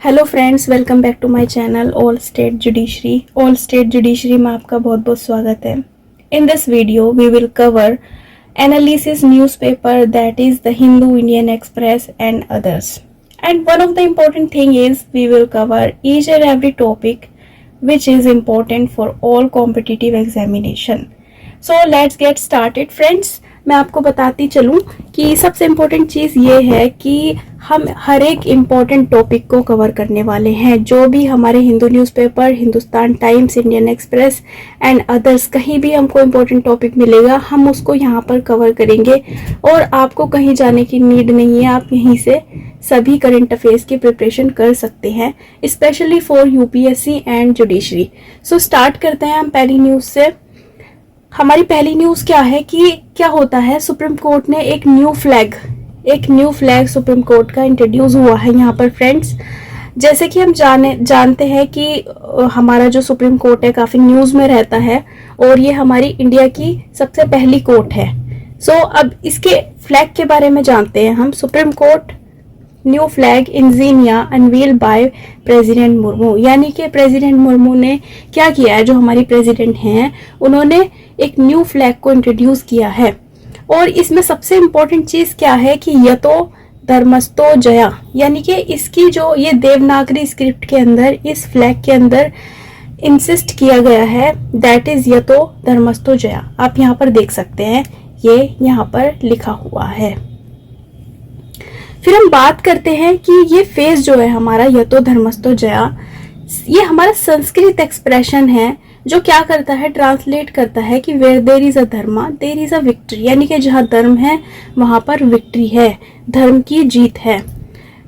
Hello friends, welcome back to my channel all state judiciary में आपका बहुत बहुत स्वागत है। In this video we will cover analysis newspaper that is the Hindu Indian Express and others, and one of the important thing is we will cover each and every topic which is important for all competitive examination. So let's get started friends. मैं आपको बताती चलूं कि सबसे important चीज़ ये है कि हम हर एक इम्पोर्टेंट टॉपिक को कवर करने वाले हैं। जो भी हमारे Hindu newspaper, Hindustan times, Indian Express and others कहीं भी हमको इम्पोर्टेंट टॉपिक मिलेगा, हम उसको यहाँ पर कवर करेंगे और आपको कहीं जाने की नीड नहीं है। आप यहीं से सभी करंट अफेयर्स की प्रिपरेशन कर सकते हैं, specially for UPSC and judiciary. So start करते हैं हम पहली न्यूज़ से। हमारी पहली न्यूज़ क्या है कि क्या होता है, सुप्रीम कोर्ट ने एक न्यू फ्लैग सुप्रीम कोर्ट का इंट्रोड्यूस हुआ है यहाँ पर फ्रेंड्स। जैसे कि हम जानते हैं कि हमारा जो सुप्रीम कोर्ट है काफ़ी न्यूज़ में रहता है और ये हमारी इंडिया की सबसे पहली कोर्ट है। सो अब इसके फ्लैग के बारे में जानते हैं हम। Supreme Court new flag insignia unveil by president Murmu, यानी कि प्रेसिडेंट मुर्मू ने क्या किया है, जो हमारी प्रेसिडेंट हैं उन्होंने एक न्यू फ्लैग को इंट्रोड्यूस किया है। और इसमें सबसे इम्पोर्टेंट चीज़ क्या है कि यतो धर्मस्थो जया, यानी कि इसकी जो ये देवनागरी स्क्रिप्ट के अंदर, इस फ्लैग के अंदर इंसिस्ट किया गया है दैट इज यतो धर्मस्थो जया। आप यहाँ पर देख सकते हैं, ये यहाँ पर लिखा हुआ है। फिर हम बात करते हैं कि ये फेज जो है हमारा यतो धर्मस्थो जया, ये हमारा संस्कृत एक्सप्रेशन है जो क्या करता है, ट्रांसलेट करता है कि where there is a dharma there is a victory, यानी कि जहाँ धर्म है वहाँ पर विक्ट्री है, धर्म की जीत है।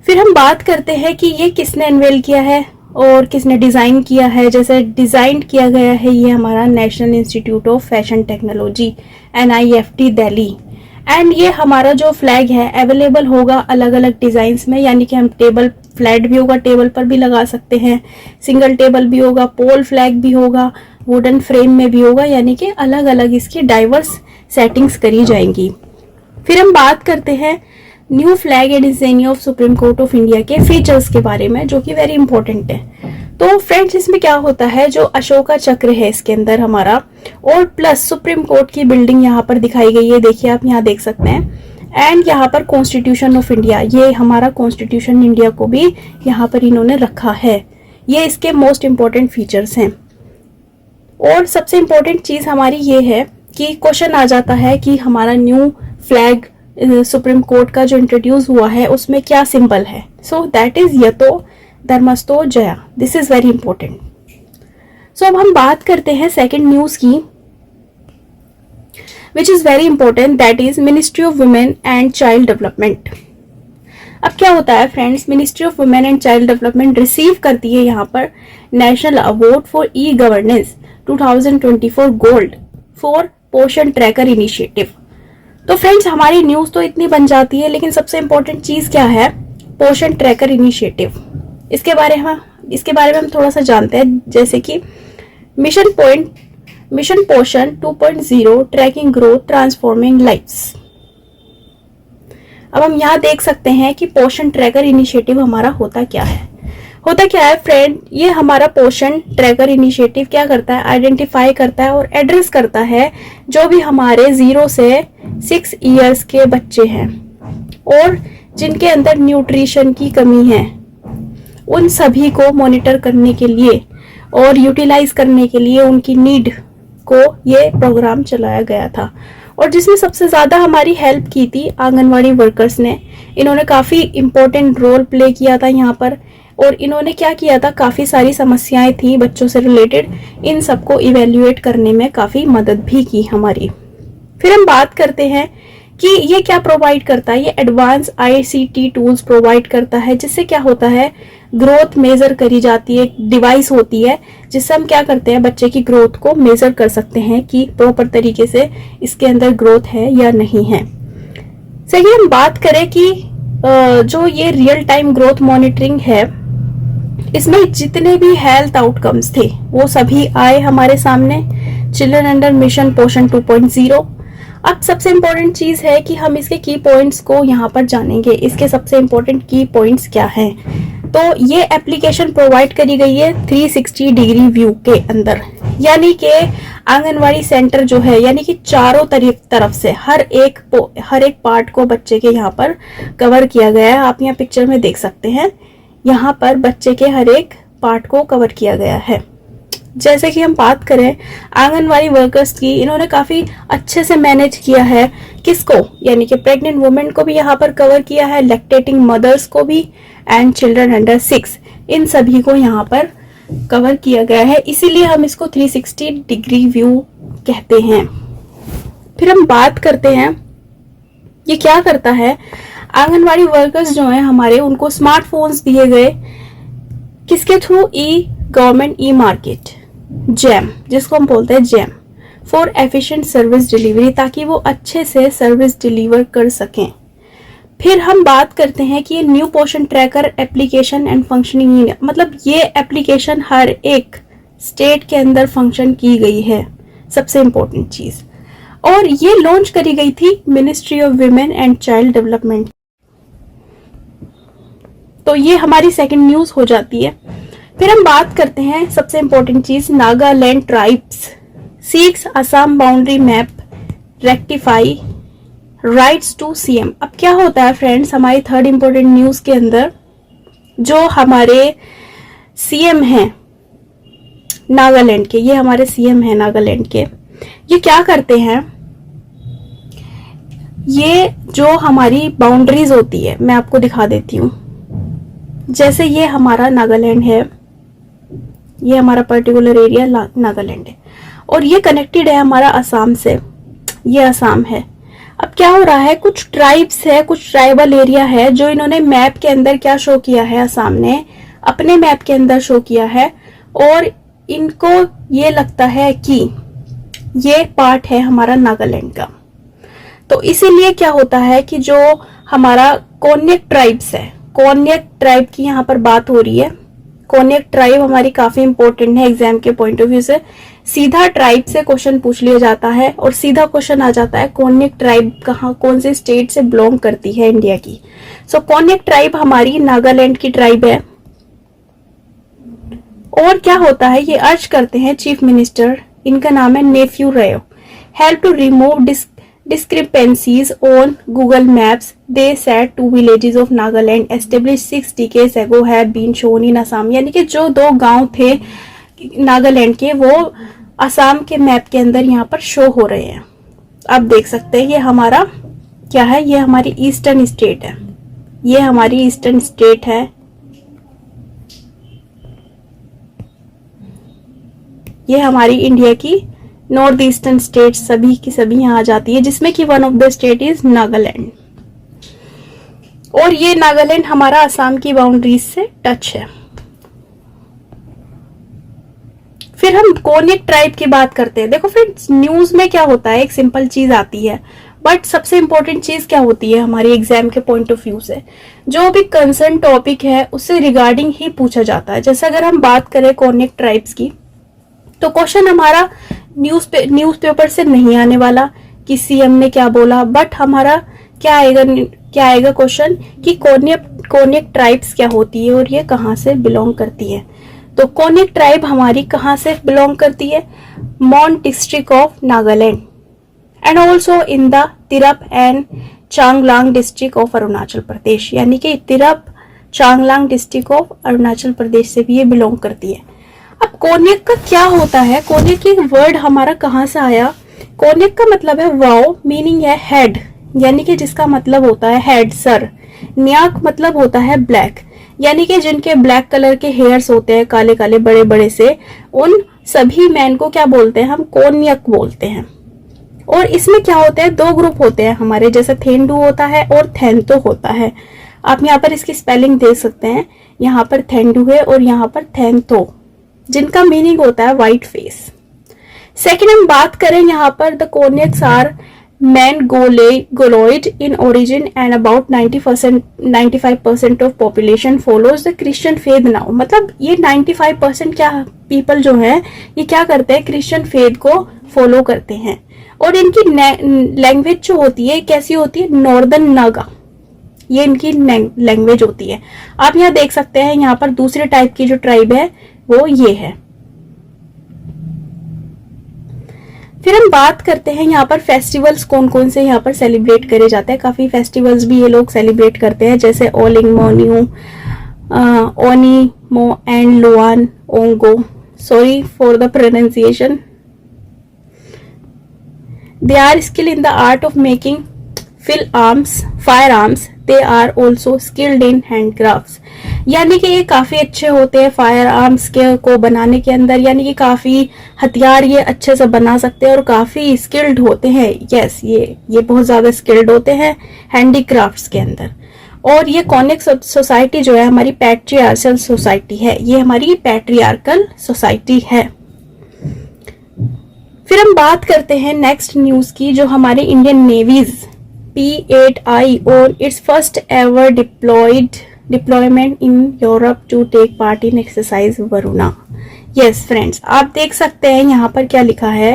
फिर हम बात करते हैं कि ये किसने अनवेल किया है और किसने डिज़ाइन किया है। जैसे डिज़ाइन किया गया है ये हमारा national institute of fashion technology NIFT Delhi. And ये हमारा जो फ्लैग है अवेलेबल होगा अलग अलग डिज़ाइंस में, यानी कि हम टेबल फ्लैट भी होगा, टेबल पर भी लगा सकते हैं, सिंगल टेबल भी होगा, पोल फ्लैग भी होगा, वुडन फ्रेम में भी होगा, यानी कि अलग अलग इसकी डाइवर्स सेटिंग्स करी जाएंगी। फिर हम बात करते हैं new flag and insignia of supreme court of India के फीचर्स के बारे में, जो कि वेरी इंपॉर्टेंट है। तो फ्रेंड्स इसमें क्या होता है, जो अशोका चक्र है इसके अंदर हमारा, और प्लस सुप्रीम कोर्ट की बिल्डिंग यहाँ पर दिखाई गई है, देखिए आप यहाँ देख सकते हैं। एंड यहाँ पर कॉन्स्टिट्यूशन ऑफ इंडिया, ये हमारा कॉन्स्टिट्यूशन इंडिया को भी यहाँ पर इन्होंने रखा है। ये इसके मोस्ट इम्पॉर्टेंट फीचर्स हैं। और सबसे इम्पॉर्टेंट चीज़ हमारी ये है कि क्वेश्चन आ जाता है कि हमारा न्यू फ्लैग सुप्रीम कोर्ट का जो इंट्रोड्यूस हुआ है उसमें क्या सिंबल है। सो दैट इज यतो धर्मस्थो जया, this is very important. So अब हम बात करते हैं सेकंड न्यूज़ की, which is very important, that is Ministry of Women and Child Development. अब क्या होता है friends, Ministry of Women and Child Development receive करती है यहाँ पर national award for e governance 2024 gold for Poshan tracker initiative. तो फ्रेंड्स हमारी न्यूज़ तो इतनी बन जाती है, लेकिन सबसे इंपॉर्टेंट चीज़ क्या है, पोषण ट्रैकर इनिशिएटिव। इसके बारे में हम थोड़ा सा जानते हैं। जैसे कि मिशन पोषण 2.0 ट्रैकिंग ग्रोथ ट्रांसफॉर्मिंग लाइव्स। अब हम यहाँ देख सकते हैं कि पोषण ट्रैकर इनिशिएटिव हमारा होता क्या है फ्रेंड। ये हमारा पोषण ट्रैकर इनिशिएटिव क्या करता है, आइडेंटिफाई करता है और एड्रेस करता है जो भी हमारे 0 से 6 ईयर्स के बच्चे हैं और जिनके अंदर न्यूट्रिशन की कमी है, उन सभी को मॉनिटर करने के लिए और यूटिलाइज करने के लिए उनकी नीड को ये प्रोग्राम चलाया गया था। और जिसमें सबसे ज़्यादा हमारी हेल्प की थी आंगनवाड़ी वर्कर्स ने। इन्होंने काफ़ी इम्पोर्टेंट रोल प्ले किया था यहाँ पर, और इन्होंने क्या किया था, काफ़ी सारी समस्याएं थी बच्चों से रिलेटेड, इन सबको इवेल्युएट करने में काफ़ी मदद भी की हमारी। फिर हम बात करते हैं कि ये क्या प्रोवाइड करता है, ये एडवांस ICT टूल्स प्रोवाइड करता है, जिससे क्या होता है, ग्रोथ मेजर करी जाती है। एक डिवाइस होती है जिससे हम क्या करते हैं, बच्चे की ग्रोथ को मेजर कर सकते हैं कि प्रॉपर तरीके से इसके अंदर ग्रोथ है या नहीं है। सही, हम बात करें कि जो ये रियल टाइम ग्रोथ मॉनिटरिंग है, इसमें जितने भी हेल्थ आउटकम्स थे वो सभी आए हमारे सामने, चिल्ड्रन अंडर मिशन पोषण 2.0। अब सबसे इम्पोर्टेंट चीज़ है कि हम इसके की पॉइंट्स को यहाँ पर जानेंगे। इसके सबसे इम्पोर्टेंट की पॉइंट्स क्या हैं। तो ये एप्लीकेशन प्रोवाइड करी गई है 360 डिग्री व्यू के अंदर, यानी कि आंगनवाड़ी सेंटर जो है, यानी कि चारों तरफ से हर एक पार्ट को बच्चे के यहाँ पर कवर किया गया है। आप यहाँ पिक्चर में देख सकते हैं, यहाँ पर बच्चे के हर एक पार्ट को कवर किया गया है। जैसे कि हम बात करें आंगनवाड़ी वर्कर्स की, इन्होंने काफी अच्छे से मैनेज किया है। किसको? यानी कि प्रेग्नेंट वुमेन को भी यहाँ पर कवर किया है, लैक्टेटिंग मदर्स को भी, एंड चिल्ड्रन अंडर 6, इन सभी को यहाँ पर कवर किया गया है। इसीलिए हम इसको 360 डिग्री व्यू कहते हैं। फिर हम बात करते हैं ये क्या करता है। आंगनवाड़ी वर्कर्स जो है हमारे, उनको स्मार्टफोन्स दिए गए, किसके through? Government e market, jam, जिसको हम बोलते हैं jam, for efficient service delivery, ताकि वो अच्छे से सर्विस डिलीवर कर सकें। फिर हम बात करते हैं कि ये न्यू पोषण ट्रैकर एप्लीकेशन एंड फंक्शनिंग, मतलब ये एप्लीकेशन हर एक स्टेट के अंदर फंक्शन की गई है, सबसे इंपॉर्टेंट चीज। और ये लॉन्च करी गई थी ministry of women and Child development. तो ये हमारी सेकंड न्यूज हो जाती है। फिर हम बात करते हैं सबसे इंपॉर्टेंट चीज, Nagaland tribes seeks Assam boundary map rectify writes to CM. अब क्या होता है फ्रेंड्स, हमारी थर्ड इंपॉर्टेंट न्यूज के अंदर जो हमारे सीएम हैं नागालैंड के, ये हमारे सीएम हैं नागालैंड के, ये क्या करते हैं, ये जो हमारी बाउंड्रीज होती है, मैं आपको दिखा देती हूँ। जैसे ये हमारा नागालैंड है, ये हमारा पर्टिकुलर एरिया नागालैंड है, और ये कनेक्टेड है हमारा असम से, ये असम है। अब क्या हो रहा है, कुछ ट्राइब्स है, कुछ ट्राइबल एरिया है, जो इन्होंने मैप के अंदर क्या शो किया है, असम ने अपने मैप के अंदर शो किया है, और इनको ये लगता है कि ये पार्ट है हमारा नागालैंड का। तो इसीलिए क्या होता है कि जो हमारा कोन्यक ट्राइब्स है, कोन्यक ट्राइब की यहाँ पर बात हो रही है। कोन्यक ट्राइब हमारी काफी इंपॉर्टेंट है एग्जाम के पॉइंट ऑफ व्यू से। सीधा ट्राइब से क्वेश्चन पूछ लिया जाता है और सीधा क्वेश्चन आ जाता है कोन्यक ट्राइब कहाँ, कौन से स्टेट से बिलोंग करती है इंडिया की। सो कोन्यक ट्राइब हमारी नागालैंड की ट्राइब है। और क्या होता है, ये अर्ज करते हैं चीफ मिनिस्टर, इनका नाम है Neiphiu Rio, help to remove discrepancies on Google Maps. They said 2 villages of Nagaland established 6 decades ago have been shown in Assam. यानी कि जो 2 गांव थे नागालैंड के, वो असम के मैप के अंदर यहाँ पर शो हो रहे हैं। आप देख सकते हैं ये हमारा क्या है, ये हमारी ईस्टर्न स्टेट है, ये हमारी ईस्टर्न स्टेट है, ये हमारी इंडिया की नॉर्थ ईस्टर्न स्टेट सभी की सभी यहाँ आ जाती है, जिसमें कि one of the state is Nagaland. और ये नागालैंड हमारा असम की बाउंड्रीज से टच है। फिर हम कोन्यक ट्राइब की बात करते हैं। देखो फ्रेंड्स, न्यूज में क्या होता है, एक सिंपल चीज आती है, बट सबसे इंपॉर्टेंट चीज क्या होती है हमारी एग्जाम के पॉइंट ऑफ व्यू से, जो भी कंसर्न टॉपिक है उससे रिगार्डिंग ही पूछा जाता है। जैसे अगर हम बात करें कोन्यक ट्राइब्स की, तो क्वेश्चन हमारा न्यूज़पेपर से नहीं आने वाला कि सीएम ने क्या बोला, बट हमारा क्या आएगा क्वेश्चन कि कोन्यक ट्राइब्स क्या होती है और ये कहाँ से बिलोंग करती है। तो कोन्यक ट्राइब हमारी कहाँ से बिलोंग करती है, Mon district of Nagaland and also in the Tirap and Changlang district of Arunachal Pradesh, यानी कि तिरप चांगलांग डिस्ट्रिक्ट ऑफ अरुणाचल प्रदेश से भी ये बिलोंग करती है। अब कोन्यक का क्या होता है, कोन्यक की वर्ड हमारा कहाँ से आया, कोन्यक का मतलब है वाओ, मीनिंग है हेड, यानी कि जिसका मतलब होता है हेड, सर। न्याक मतलब होता है ब्लैक, यानी कि जिनके ब्लैक कलर के हेयर्स होते हैं, काले काले बड़े बड़े से, उन सभी मैन को क्या बोलते हैं, हम कोन्यक बोलते हैं। और इसमें क्या होता है, 2 ग्रुप होते हैं हमारे, जैसे थेंडू होता है और थेंतो होता है। आप यहाँ पर इसकी स्पेलिंग देख सकते हैं, यहाँ पर थेंडू है और यहाँ पर थेंतो, जिनका मीनिंग होता है व्हाइट फेस। सेकेंड हम बात करें यहाँ पर, the Konyaks are Mongoloid in origin and about 95% of population follows the Christian faith now. मतलब ये 95% क्या पीपल जो हैं ये क्या करते हैं, क्रिश्चियन फेथ को फॉलो करते हैं। और इनकी लैंग्वेज जो होती है कैसी होती है, नॉर्दर्न नागा, ये इनकी लैंग्वेज होती है। आप यहाँ देख सकते हैं, यहाँ पर दूसरे टाइप की जो ट्राइब है वो ये है। फिर हम बात करते हैं यहाँ पर फेस्टिवल्स कौन कौन से यहाँ पर सेलिब्रेट करे जाते हैं। काफी फेस्टिवल्स भी ये लोग सेलिब्रेट करते हैं, जैसे Oling Monyu, Oni Mo and Luan Ongo, sorry for the pronunciation. They are skilled in the art of making firearms. They are also skilled in handcrafts. यानी कि ये काफी अच्छे होते हैं फायर आर्म्स के को बनाने के अंदर, यानी कि काफी हथियार ये अच्छे से बना सकते हैं और काफी स्किल्ड होते हैं। यस, ये बहुत ज्यादा स्किल्ड होते हैं हैंडीक्राफ्ट्स के अंदर। और ये कॉनिक सोसाइटी जो है हमारी पैट्रियार्कल सोसाइटी है, ये हमारी पैट्रियार्कल सोसाइटी है। फिर हम बात करते हैं नेक्स्ट न्यूज की, जो हमारे Indian navy's P8I on its first ever deployment in Europe to take part in exercise Varuna. Yes friends, आप देख सकते हैं यहाँ पर क्या लिखा है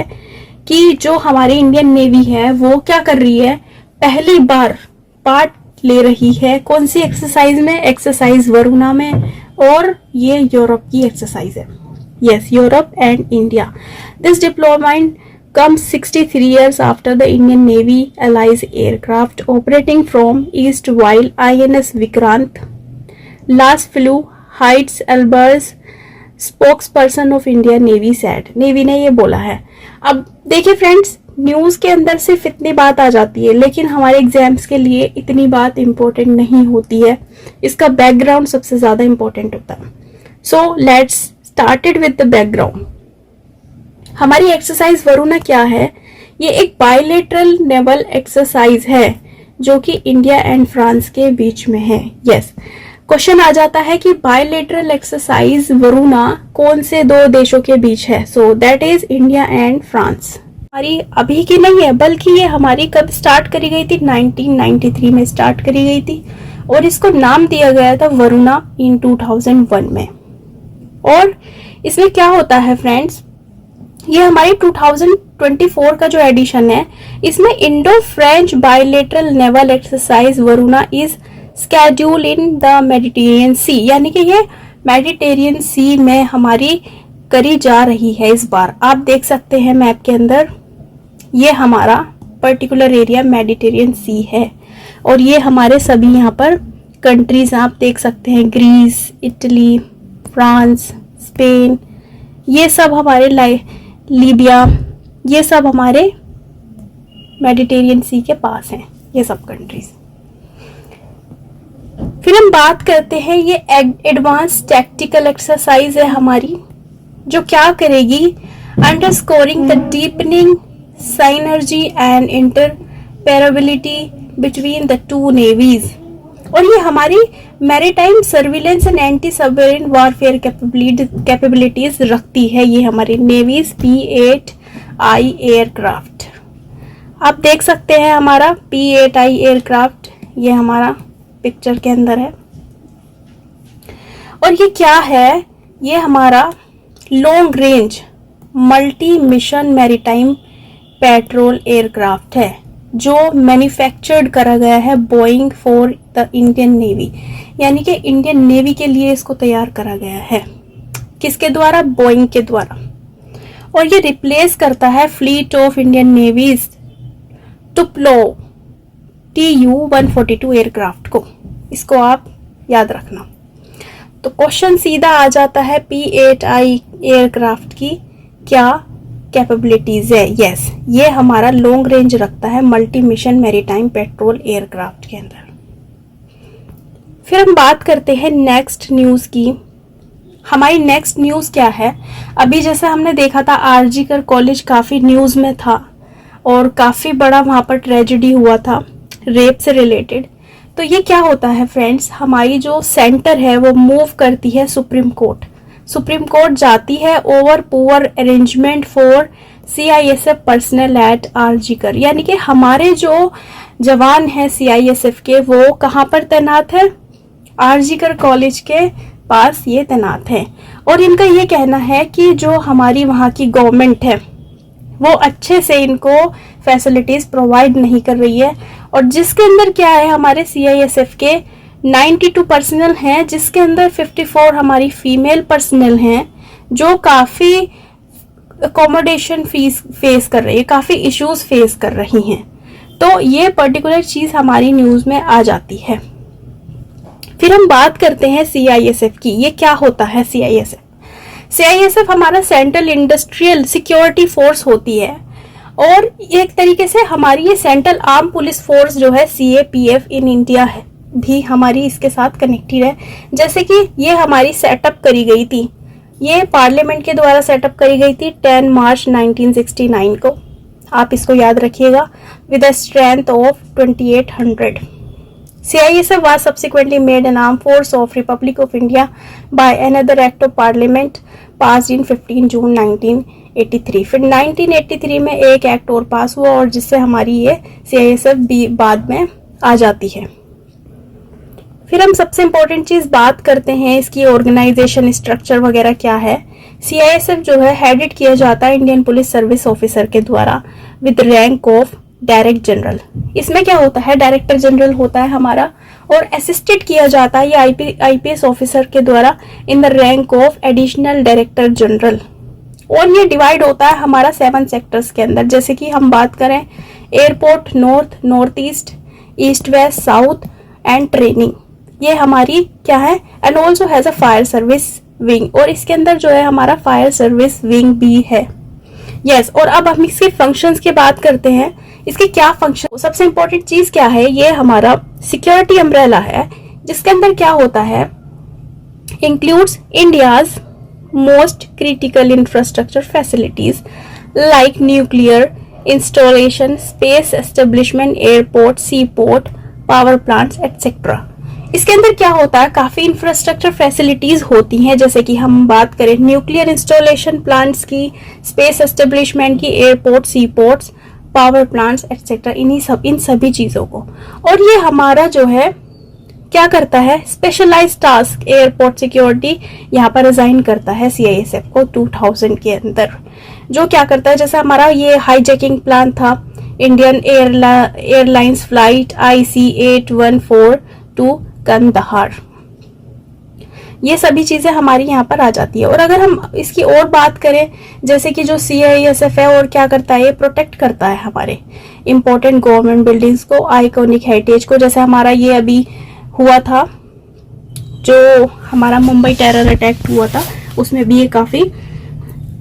कि जो हमारी इंडियन नेवी है वो क्या कर रही है, पहली बार पार्ट ले रही है कौन सी एक्सरसाइज में, एक्सरसाइज वरुणा में, और ये यूरोप की एक्सरसाइज है। Yes, Europe and India. This deployment comes 63 years after the Indian Navy allies aircraft operating from east while INS Vikrant last flew Heights Elburz, spokesperson of Indian Navy said. Navy ने ये बोला है। अब देखिए friends, news के अंदर सिर्फ इतनी बात आ जाती है, लेकिन हमारे एग्जाम्स के लिए इतनी बात इम्पोर्टेंट नहीं होती है, इसका बैकग्राउंड सबसे ज्यादा इम्पोर्टेंट होता है। So let's started with the background. हमारी एक्सरसाइज वरुणा क्या है, ये एक बायलेटरल नेवल एक्सरसाइज है जो कि इंडिया एंड फ्रांस के बीच में है। यस, क्वेश्चन आ जाता है कि बायलेटरल एक्सरसाइज वरुणा कौन से दो देशों के बीच है। सो that is India and France. हमारी अभी की नहीं है, बल्कि ये हमारी कब स्टार्ट करी गई थी, 1993 में स्टार्ट करी गई थी, और इसको नाम दिया गया था वरुणा इन 2001 में। और इसमें क्या होता है फ्रेंड्स, ये हमारी 2024 का जो एडिशन है, इसमें Indo French bilateral naval exercise Varuna is schedule in the Mediterranean sea, यानी कि ये मेडिटेरियन सी में हमारी करी जा रही है इस बार। आप देख सकते हैं मैप के अंदर, ये हमारा पर्टिकुलर एरिया मेडिटेरियन सी है, और ये हमारे सभी यहाँ पर कंट्रीज आप देख सकते हैं, ग्रीस, इटली, फ्रांस, स्पेन, ये सब हमारे लीबिया, ये सब हमारे मेडिटेरियन सी के पास हैं, ये सब कंट्रीज। फिर हम बात करते हैं, ये एडवांस टैक्टिकल एक्सरसाइज है हमारी, जो क्या करेगी, underscoring the deepening synergy and interoperability between the two navies. और ये हमारी maritime surveillance and anti submarine warfare capabilities रखती है, ये हमारी नेवीज P8I एयरक्राफ्ट। आप देख सकते हैं हमारा P8I एयरक्राफ्ट, ये हमारा पिक्चर के अंदर है। और ये क्या है, ये हमारा long range multi mission maritime petrol aircraft है, जो मैन्युफैक्चर्ड करा गया है Boeing for the Indian navy, यानी कि इंडियन नेवी के लिए इसको तैयार करा गया है। किसके द्वारा, बोइंग के द्वारा। और ये रिप्लेस करता है fleet of Indian navy's Tupolev Tu-142 aircraft को, इसको आप याद रखना। तो क्वेश्चन सीधा आ जाता है, P8I एयरक्राफ्ट की क्या कैपेबिलिटीज है। यस, ये हमारा लॉन्ग रेंज रखता है multi mission maritime petrol aircraft के अंदर। फिर हम बात करते हैं नेक्स्ट न्यूज की। हमारी नेक्स्ट न्यूज क्या है, अभी जैसे हमने देखा था आरजीकर कॉलेज काफी न्यूज में था और काफी बड़ा वहां पर ट्रेजेडी हुआ था रेप से रिलेटेड। तो ये क्या होता है फ्रेंड्स, हमारी जो सेंटर है वो मूव करती है सुप्रीम कोर्ट। सुप्रीम कोर्ट जाती है over poor arrangement for CISF personal eight RG Kar, यानी कि हमारे जो जवान हैं CISF के, वो कहाँ पर तैनात है, आरजीकर कॉलेज के पास ये तैनात है। और इनका ये कहना है कि जो हमारी वहाँ की गवर्नमेंट है वो अच्छे से इनको फैसिलिटीज प्रोवाइड नहीं कर रही है। और जिसके अंदर क्या है, हमारे CISF के 92 पर्सनल हैं, जिसके अंदर 54 हमारी फीमेल पर्सनल हैं, जो काफ़ी अकोमोडेशन फीस फेस कर रही है, काफ़ी इश्यूज फेस कर रही हैं। तो ये पर्टिकुलर चीज़ हमारी न्यूज़ में आ जाती है। फिर हम बात करते हैं CISF की। ये क्या होता है CISF हमारा सेंट्रल इंडस्ट्रियल सिक्योरिटी फोर्स होती है, और एक तरीके से हमारी ये सेंट्रल आर्म पुलिस फोर्स जो है CAPF इन इंडिया है, भी हमारी इसके साथ कनेक्टेड है। जैसे कि ये हमारी सेटअप करी गई थी, ये पार्लियामेंट के द्वारा सेटअप करी गई थी 10 मार्च 1969 को। आप इसको याद रखिएगा, with a strength of 2800। CISF was subsequently made an armed force of Republic of India by another act of parliament passed in 15 जून 1983। फिर 1983 में एक एक्ट और पास हुआ, और जिससे हमारी ये CISF भी बाद में आ जाती है। फिर हम सबसे इम्पोर्टेंट चीज़ बात करते हैं इसकी ऑर्गेनाइजेशन स्ट्रक्चर वगैरह क्या है। CISF जो है हेडेड किया जाता है इंडियन पुलिस सर्विस ऑफिसर के द्वारा with rank of direct general. इसमें क्या होता है, डायरेक्टर जनरल होता है हमारा, और असिस्टेड किया जाता है ये IPS ऑफिसर के द्वारा in the rank of additional director general. और ये डिवाइड होता है हमारा 7 सेक्टर्स के अंदर। जैसे कि हम बात करें airport, north, north east, east west, south and training, ये हमारी क्या है, and also has a fire service wing, और इसके अंदर जो है हमारा फायर सर्विस विंग भी है। यस, और अब हम इसके फंक्शंस की बात करते हैं। इसके क्या फंक्शन, सबसे इंपॉर्टेंट चीज क्या है, ये हमारा सिक्योरिटी अम्ब्रेला है, जिसके अंदर क्या होता है, includes India's most critical infrastructure facilities like nuclear installation, space establishment, airport, sea port, power plants etcetera. इसके अंदर क्या होता है, काफी इंफ्रास्ट्रक्चर फैसिलिटीज होती हैं। जैसे कि हम बात करें न्यूक्लियर इंस्टॉलेशन प्लांट्स की, स्पेस एस्टेब्लिशमेंट की, एयरपोर्ट, सी पोर्ट्स, पावर प्लांट्स एटसेट्रा, इन सभी चीजों को। और ये हमारा जो है क्या करता है, स्पेशलाइज्ड टास्क एयरपोर्ट सिक्योरिटी यहाँ पर रिजाइन करता है CISF को 2000 के अंदर। जो क्या करता है, जैसे हमारा ये हाईजैकिंग प्लान था, Indian Airlines flight IC814 to Kandahar, ये सभी चीजें हमारी यहाँ पर आ जाती है। और अगर हम इसकी और बात करें, जैसे कि जो CISF है और क्या करता है, ये प्रोटेक्ट करता है हमारे इंपॉर्टेंट गवर्नमेंट बिल्डिंग्स को, आइकॉनिक हेरिटेज को। जैसे हमारा ये अभी हुआ था, जो हमारा मुंबई टेरर अटैक हुआ था, उसमें भी ये काफी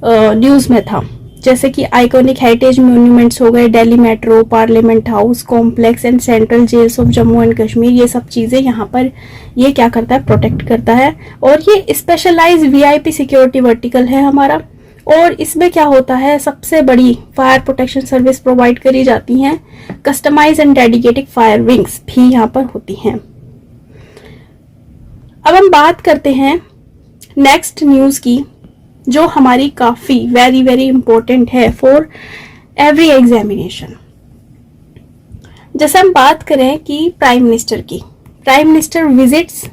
न्यूज में था। जैसे कि आइकॉनिक हेरिटेज मॉन्यूमेंट्स हो गए, Delhi metro, parliament house complex and central jails of Jammu and Kashmir, ये सब चीजें यहाँ पर ये क्या करता है, प्रोटेक्ट करता है। और ये स्पेशलाइज VIP सिक्योरिटी वर्टिकल है हमारा। और इसमें क्या होता है, सबसे बड़ी फायर प्रोटेक्शन सर्विस प्रोवाइड करी जाती हैं, customise and dedicated fire wings भी यहाँ पर होती हैं। अब हम बात करते हैं नेक्स्ट न्यूज की, जो हमारी काफी वेरी वेरी इंपॉर्टेंट है फॉर एवरी एग्जामिनेशन। जैसे हम बात करें कि प्राइम मिनिस्टर की, प्राइम मिनिस्टर विजिट्स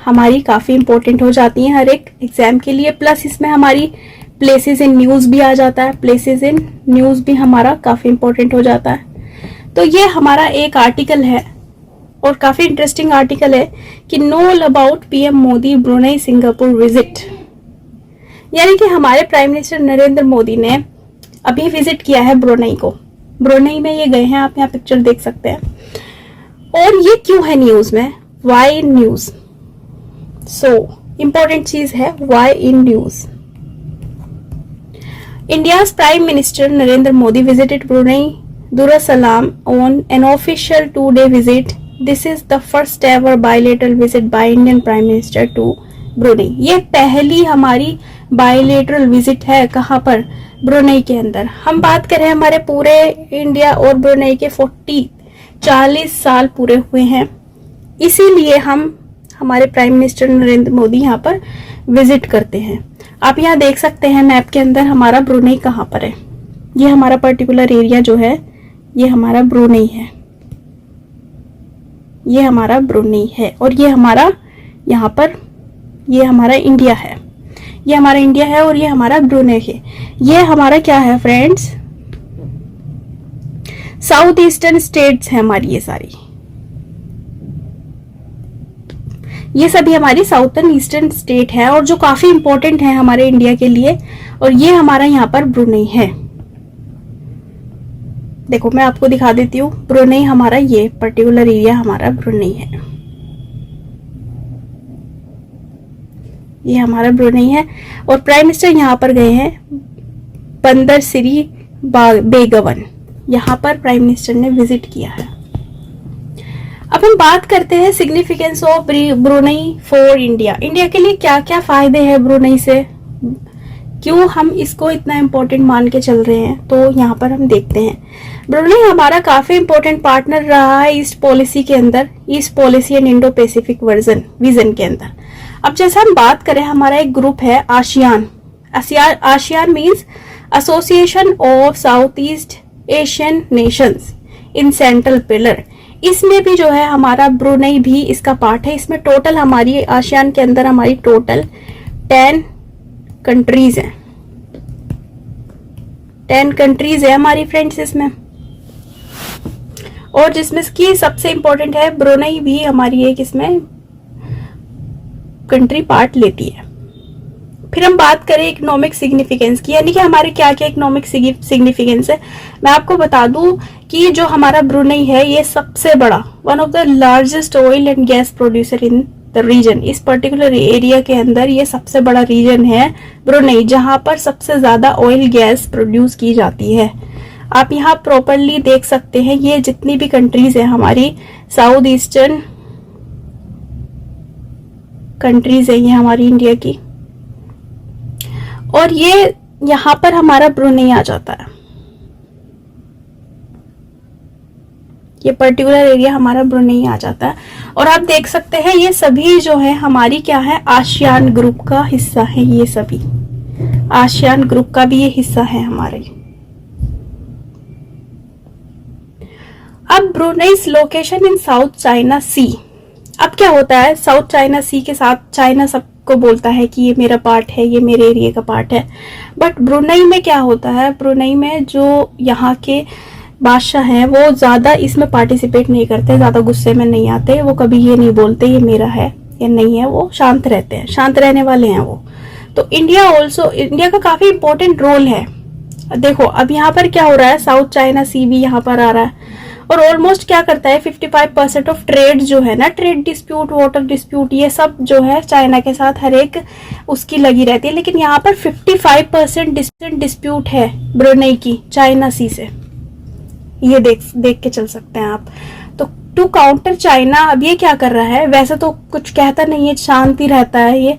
हमारी काफी इंपॉर्टेंट हो जाती हैं हर एक एग्जाम के लिए। प्लस इसमें हमारी प्लेसेस इन न्यूज भी आ जाता है, प्लेसेस इन न्यूज भी हमारा काफी इंपॉर्टेंट हो जाता है। तो ये हमारा एक आर्टिकल है, और काफी इंटरेस्टिंग आर्टिकल है कि know all about PM Modi Brunei Singapore visit. यानी कि हमारे प्राइम मिनिस्टर नरेंद्र मोदी ने अभी विजिट किया है ब्रुनेई को। ब्रुनेई में ये गए हैं, आप यहाँ पिक्चर देख सकते हैं। और ये क्यों है न्यूज में, why in news, so important चीज है why in news. India's prime minister Narendra Modi visited Brunei Darussalam on an official 2-day visit. This is the first ever bilateral visit by Indian Prime Minister to Brunei. ये पहली हमारी bilateral visit है, कहाँ पर, Brunei के अंदर। हम बात करें हमारे पूरे इंडिया और ब्रुनेई के 40 साल पूरे हुए हैं, इसीलिए हम हमारे प्राइम मिनिस्टर नरेंद्र मोदी यहाँ पर विजिट करते हैं। आप यहाँ देख सकते हैं मैप के अंदर हमारा ब्रुनेई कहाँ पर है। ये हमारा पर्टिकुलर एरिया जो है, ये हमारा ब्रुनेई है, ये हमारा ब्रुनेई है। और ये हमारा यहाँ पर, ये हमारा इंडिया है, ये हमारा इंडिया है, और ये हमारा ब्रुनेई है। ये हमारा क्या है फ्रेंड्स, साउथ ईस्टर्न स्टेट्स हैं हमारी, ये सारी, ये सभी हमारी साउथर्न ईस्टर्न स्टेट है और जो काफी इंपॉर्टेंट है हमारे इंडिया के लिए। और ये हमारा यहाँ पर ब्रुनेई है। देखो मैं आपको दिखा देती हूँ, ब्रुनेई हमारा, ये पर्टिकुलर एरिया हमारा ब्रुनेई है, ये हमारा ब्रुनेई है। और प्राइम मिनिस्टर यहाँ पर गए हैं बंदर सिरी बेगवन, यहाँ पर प्राइम मिनिस्टर ने विजिट किया है। अब हम बात करते हैं significance of Brunei for India. India के लिए क्या क्या फायदे हैं ब्रुनेई से, क्यों हम इसको इतना इम्पोर्टेंट मान के चल रहे हैं, तो यहाँ पर हम देखते हैं। ब्रुनेई हमारा काफी इम्पोर्टेंट पार्टनर रहा है ईस्ट पॉलिसी के अंदर, east policy and Indo Pacific vision के अंदर। अब जैसे हम बात करें, हमारा एक ग्रुप है ASEAN. ASEAN means association of south east Asian Nations in central pillar. इसमें भी जो है हमारा ब्रुनेई भी इसका पार्ट है। इसमें टोटल हमारी आसियान के अंदर हमारी टोटल 10 कंट्रीज हैं, 10 कंट्रीज है हमारी फ्रेंड्स इसमें। और जिसमें की सबसे इंपॉर्टेंट है ब्रुनेई भी हमारी एक इसमें कंट्री पार्ट लेती है। फिर हम बात करें इकोनॉमिक सिग्निफिकेंस की, यानी कि हमारे क्या क्या इकोनॉमिक सिग्निफिकेंस है। मैं आपको बता दूं कि जो हमारा ब्रुनेई है ये सबसे बड़ा, one of the largest oil and gas producer in the region. इस पर्टिकुलर एरिया के अंदर ये सबसे बड़ा रीजन है ब्रुनेई, जहां पर सबसे ज्यादा ऑयल गैस प्रोड्यूस की जाती है। आप यहाँ प्रॉपरली देख सकते हैं, ये जितनी भी कंट्रीज है हमारी साउथ ईस्टर्न कंट्रीज है, ये हमारी इंडिया की, और ये यहां पर हमारा ब्रुनेई आ जाता है। ये पर्टिकुलर एरिया हमारा ब्रुनेई आ जाता है। और आप देख सकते हैं ये सभी जो है हमारी क्या है, आसियान ग्रुप का हिस्सा है। ये सभी आसियान ग्रुप का भी ये हिस्सा है हमारे। अब ब्रुनेई's लोकेशन इन साउथ चाइना सी। अब क्या होता है, साउथ चाइना सी के साथ चाइना सबको बोलता है कि ये मेरा पार्ट है, ये मेरे एरिया का पार्ट है। बट ब्रुनेई में क्या होता है, ब्रुनेई में जो यहाँ के बादशाह हैं वो ज्यादा इसमें पार्टिसिपेट नहीं करते, ज्यादा गुस्से में नहीं आते, वो कभी ये नहीं बोलते ये मेरा है या नहीं है, वो शांत रहते हैं, शांत रहने वाले हैं वो। तो इंडिया का काफी इंपॉर्टेंट रोल है। देखो अब यहाँ पर क्या हो रहा है, साउथ चाइना सी भी यहाँ पर आ रहा है और ऑलमोस्ट क्या करता है 55% ऑफ ट्रेड जो है ना, ट्रेड डिस्प्यूट, वाटर डिस्प्यूट, ये सब जो है चाइना के साथ हर एक उसकी लगी रहती है। लेकिन यहाँ पर 55% डिस्प्यूट है ब्रुनेई की चाइना सी से, ये देख के चल सकते हैं आप। तो टू काउंटर चाइना अब ये क्या कर रहा है, वैसे तो कुछ कहता नहीं है, शांति रहता है ये।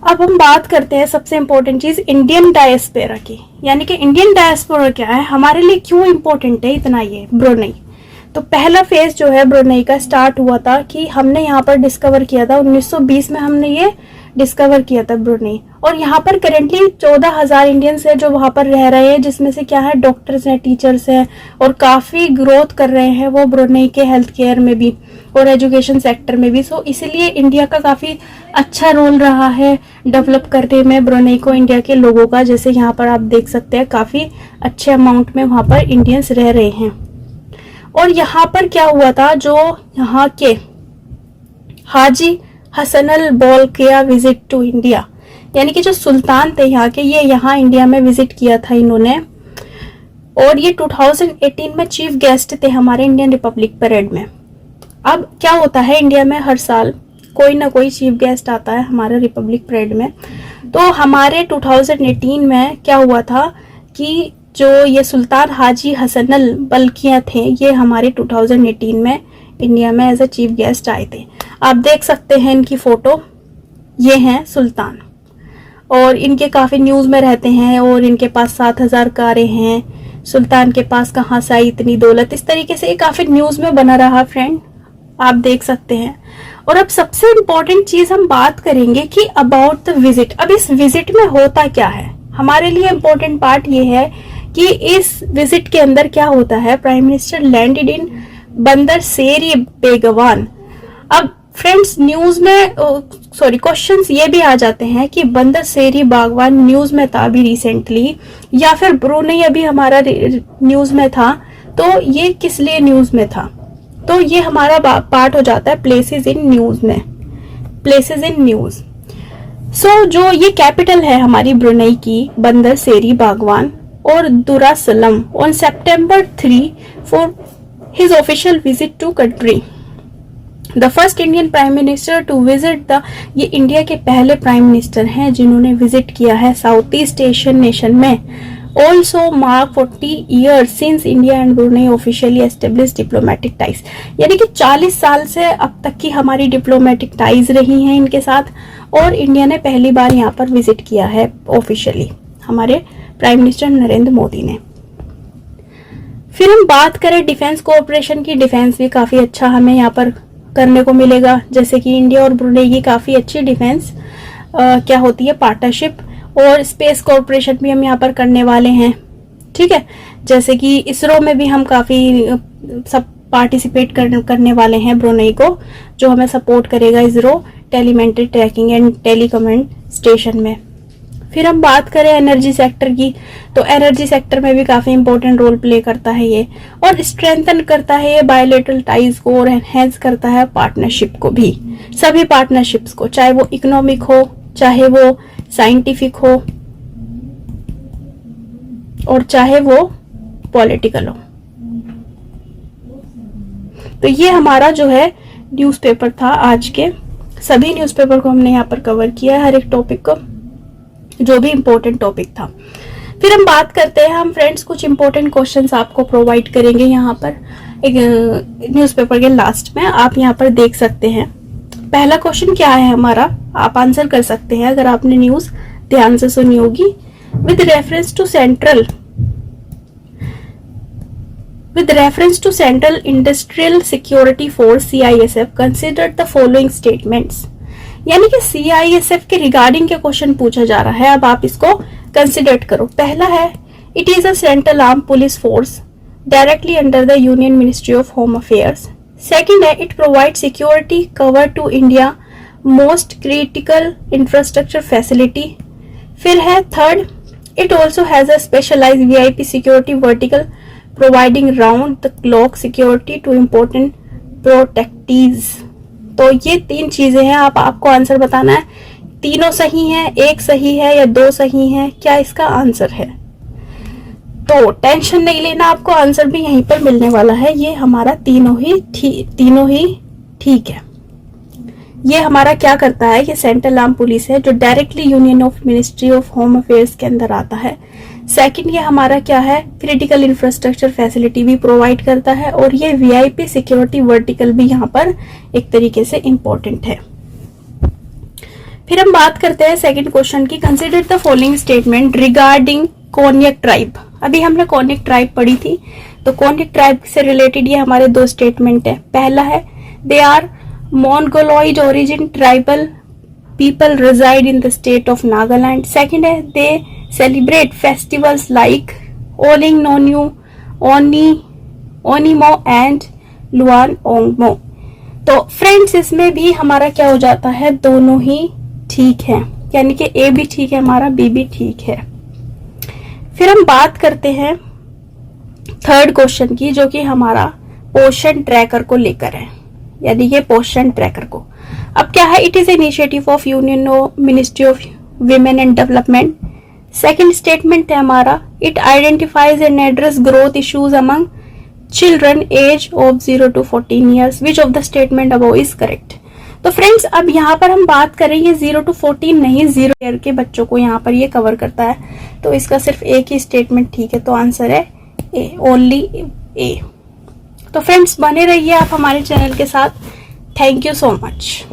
अब हम बात करते हैं सबसे इंपॉर्टेंट चीज इंडियन डायस्पोरा की, यानी कि इंडियन डायस्पोरा क्या है, हमारे लिए क्यों इंपॉर्टेंट है इतना ये ब्रुनेई। तो पहला फेज जो है ब्रुनेई का स्टार्ट हुआ था कि हमने यहाँ पर डिस्कवर किया था 1920 में, हमने ये डिस्कवर किया था ब्रुनेई। और यहाँ पर करेंटली 14,000 इंडियंस है जो वहां पर रह रहे हैं, जिसमें से क्या है डॉक्टर्स हैं, टीचर्स हैं, और काफी ग्रोथ कर रहे हैं वो ब्रुनेई के हेल्थ केयर में भी और एजुकेशन सेक्टर में भी। सो इसीलिए इंडिया का काफी अच्छा रोल रहा है डेवलप करने में ब्रुनेई को, इंडिया के लोगों का। जैसे यहाँ पर आप देख सकते हैं काफी अच्छे अमाउंट में वहां पर इंडियंस रह रहे हैं। और यहाँ पर क्या हुआ था, जो यहाँ के Haji Hassanal Bolkiah visit to India, यानी कि जो सुल्तान थे यहाँ के, ये यहाँ इंडिया में विजिट किया था इन्होंने। और ये 2018 में चीफ गेस्ट थे हमारे इंडियन रिपब्लिक परेड में। अब क्या होता है इंडिया में हर साल कोई ना कोई चीफ गेस्ट आता है हमारे रिपब्लिक परेड में। तो हमारे 2018 में क्या हुआ था कि जो ये सुल्तान हाजी हसनल बल्किया थे, ये हमारे 2018 में इंडिया में एज अ चीफ गेस्ट आए थे। आप देख सकते हैं इनकी फोटो, ये हैं सुल्तान, और इनके काफी न्यूज में रहते हैं और इनके पास 7,000 कारें हैं। सुल्तान के पास कहाँ से आई इतनी दौलत, इस तरीके से ये काफी न्यूज में बना रहा फ्रेंड, आप देख सकते हैं। और अब सबसे इम्पोर्टेंट चीज हम बात करेंगे कि अबाउट द विजिट। अब इस विजिट में होता क्या है, हमारे लिए इम्पोर्टेंट पार्ट ये है कि इस विजिट के अंदर क्या होता है, प्राइम मिनिस्टर लैंडेड इन बंदर सेरी बेगवान। अब फ्रेंड्स न्यूज में क्वेश्चंस ये भी आ जाते हैं कि बंदर सेरी बागवान न्यूज में था अभी रिसेंटली, या फिर ब्रुनेई अभी हमारा न्यूज में था। तो ये किस लिए न्यूज में था? तो ये हमारा पार्ट हो जाता है प्लेसेस इन न्यूज में, प्लेसेस इन न्यूज। सो जो ये कैपिटल है हमारी ब्रुनेई की, बंदर सेरी बागवान और Darussalam on September 3 for his official visit to country. The first Indian prime minister to visit the, ये इंडिया के पहले प्राइम मिनिस्टर हैं जिन्होंने विजिट किया है साउथ ईस्ट एशियन नेशन में। Also mark 40 years since India and Brunei officially establish diplomatic ties, यानी कि 40 साल से अब तक की हमारी डिप्लोमेटिक टाइज रही हैं इनके साथ, और इंडिया ने पहली बार यहाँ पर विजिट किया है ऑफिशियली, हमारे प्राइम मिनिस्टर नरेंद्र मोदी ने। फिर हम बात करें डिफेंस कोऑपरेशन की, डिफेंस भी काफी अच्छा हमें यहाँ पर करने को मिलेगा, जैसे कि इंडिया और ब्रुनेई की काफी अच्छी डिफेंस क्या होती है, पार्टनरशिप, और स्पेस कोऑपरेशन भी हम यहाँ पर करने वाले हैं। ठीक है, जैसे कि इसरो में भी हम काफी सब पार्टिसिपेट करने वाले हैं ब्रुनेई को, जो हमें सपोर्ट करेगा ISRO telemetry tracking and telecommand station में। फिर हम बात करें एनर्जी सेक्टर की, तो एनर्जी सेक्टर में भी काफी इंपॉर्टेंट रोल प्ले करता है ये, और स्ट्रेंथन करता है ये बायलैटरल टाइज को, और एनहेंस करता है पार्टनरशिप को भी, सभी पार्टनरशिप्स को, चाहे वो इकोनॉमिक हो, चाहे वो साइंटिफिक हो, और चाहे वो पॉलिटिकल हो। तो ये हमारा जो है न्यूज़पेपर था आज के, सभी न्यूज़पेपर को हमने यहाँ पर कवर किया है, हर एक टॉपिक को, जो भी इम्पोर्टेंट टॉपिक था। फिर हम बात करते हैं, हम फ्रेंड्स कुछ इम्पोर्टेंट क्वेश्चंस आपको प्रोवाइड करेंगे यहाँ पर एक न्यूज़पेपर के लास्ट में, आप यहाँ पर देख सकते हैं। पहला क्वेश्चन क्या है हमारा, आप आंसर कर सकते हैं अगर आपने न्यूज़ ध्यान से सुनी होगी। With reference to central industrial security force CISF considered the following statements, यानी कि CISF के रिगार्डिंग के क्वेश्चन पूछा जा रहा है, अब आप इसको कंसिडर करो। पहला है, it is a central arm police force directly under the union ministry of home affairs. Second है, it provide security cover to India most critical infrastructure facility. फिर है third, it also has a specialised VIP security vertical providing round the clock security to important protectees. तो ये तीन चीजें हैं, आपको answer बताना है, तीनों सही हैं, एक सही है या दो सही हैं, क्या इसका आंसर है। तो टेंशन नहीं लेना, आपको आंसर भी यहीं पर मिलने वाला है, ये हमारा तीनों ही ठीक है। ये हमारा क्या करता है, ये सेंट्रल आर्म पुलिस है जो directly union of ministry of home affairs के अंदर आता है। सेकंड, ये हमारा क्या है, क्रिटिकल इंफ्रास्ट्रक्चर फैसिलिटी भी प्रोवाइड करता है, और ये VIP सिक्योरिटी वर्टिकल भी यहाँ पर एक तरीके से इंपॉर्टेंट है। फिर हम बात करते हैं सेकंड क्वेश्चन की, consider the following statement regarding Konyak tribe. अभी हमने कोन्याक ट्राइब पढ़ी थी, तो कोन्याक ट्राइब से रिलेटेड ये हमारे दो स्टेटमेंट है। पहला है, they are Mongoloid origin tribal people reside in the state of Nagaland. Second है, they celebrate festivals like Oling Nonyu, Onimo and Luan Ongmo। तो फ्रेंड्स इसमें भी हमारा क्या हो जाता है, दोनों ही ठीक है, यानी कि A भी ठीक है हमारा, B भी ठीक है। फिर हम बात करते हैं थर्ड क्वेश्चन की, जो कि हमारा पोषण ट्रैकर को लेकर है, यानी कि पोषण ट्रैकर को। अब क्या है, it is initiative of union ministry of women and development. Second statement है हमारा, it identifies and address growth issues among children age of 0 to 14 years। Which of the statement above is correct. तो friends अब यहाँ पर हम बात करें, ये 0 to 14 नहीं, 0 ईयर के बच्चों को यहाँ पर ये कवर करता है, तो इसका सिर्फ एक ही स्टेटमेंट ठीक है, तो आंसर है ए, ओनली ए। तो फ्रेंड्स बने रहिए आप हमारे चैनल के साथ। Thank you so much.